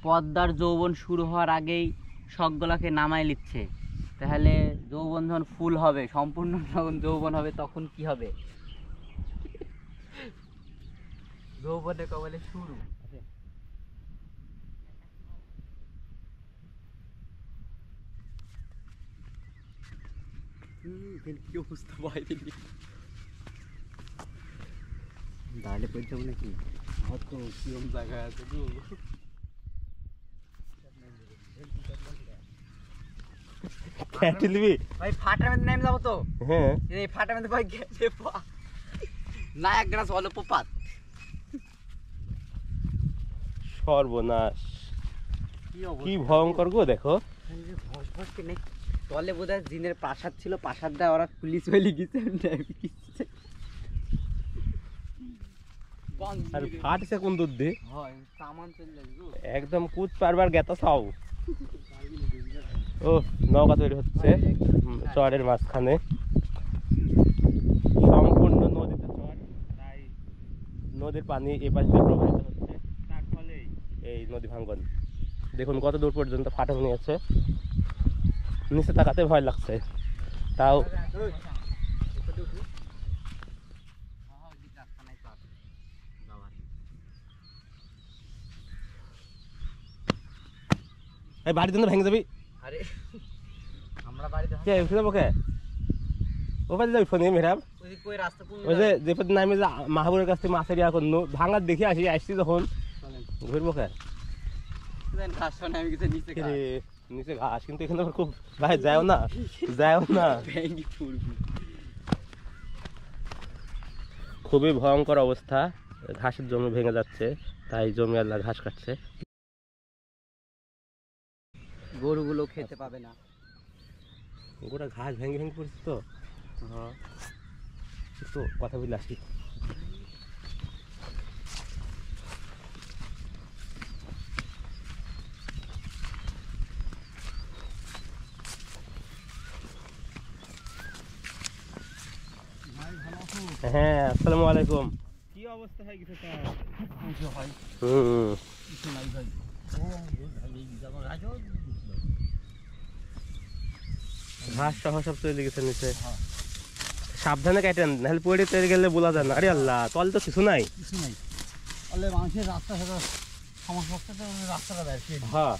পদ্মার যৌবন শুরু হওয়ার আগেই সবগুলাকে নামায় নিচ্ছে, তাহলে যৌবন যখন ফুল হবে, সম্পূর্ণ যখন যৌবন হবে, তখন কি হবে? যৌবনে কবলে শুরু। কি অবস্থা বাইরে দাঁড়ালে পড়ে যাবো নাকি? আমার তো কিরম জায়গায় আছে গো। ভাই ফাটার মধ্যে নেমে যাবো তো। হ্যাঁ এই ফাটার মধ্যে ভাই গেছে না, এক গ্লাস অল্পপাত। সর্বনাশ, কি ভয়ঙ্কর গো। দেখো তলে বোধহয় জিনের প্রাসাদ ছিল, প্রাসাদটা ওরা পুলিশ হয়ে গেছে আর ফাটছে কোন দুধ দিয়ে একদম কুদ পারবার গেতা চাও। ও নৌকা তৈরি হচ্ছে চরের মাঝখানে, সম্পূর্ণ নদীতে চর, তাই নদীর পানি এ পাশ দিয়ে প্রবাহিত হচ্ছে, তার ফলেই এই নদী ভাঙ্গন। দেখুন কত দূর পর্যন্ত ফাটল নিয়েছে, নিচে তাকাতে ভয় লাগছে। তাও এই বাড়ির জন্য ভেঙে যাবি। আরে আমরা বাড়িতে কে উঠে যাবো? কে ও বাড়ি যাবি ফোনে মেহরাব? ওই যে যে পথে নামে যে মাহবুবের কাছ থেকে মাছের ইয়া করলো, ভাঙার দেখে আসছি যখন ঘুরবো। কে নিচে ঘাস, কিন্তু এখানে খুব ভাই যাও না, যাও না, খুবই ভয়ঙ্কর অবস্থা। ঘাসের জমি ভেঙে যাচ্ছে, তাই জমি আল্লাহ ঘাস কাটছে। গরুগুলো খেতে পাবে না, গোটা ঘাস ভেঙে ভেঙে পড়ছে তো। একটু কথা বলে আসি। হ্যাঁ আসসালামু আলাইকুম। কি অবস্থা হয়ে গেছে? ঘাস সহ সব চলে গেছে নিচে। সাবধানে কাটেন, নাহলে পড়ে তৈরি গেলে বলা যায় না। আরে আল্লাহ, তল তো কিছু নাই, কিছু নাই। মানুষের রাস্তা রাস্তাটা দেয়। হ্যাঁ,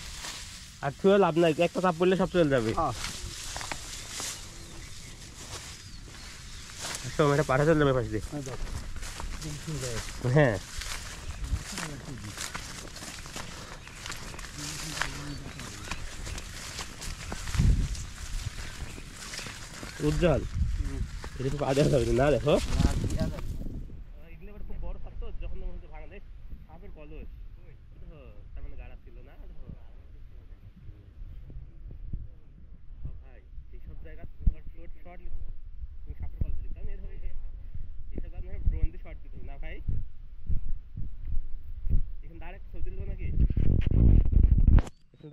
আর ছুঁয়ে লাভ নাই, একটা চাপ পড়লে সব চলে যাবে। এটা পাঠা চলে যাবে পাশ দিয়ে। হ্যাঁ উজ্জ্বল, এটা তো পা দেওয়া যাবে না। দেখো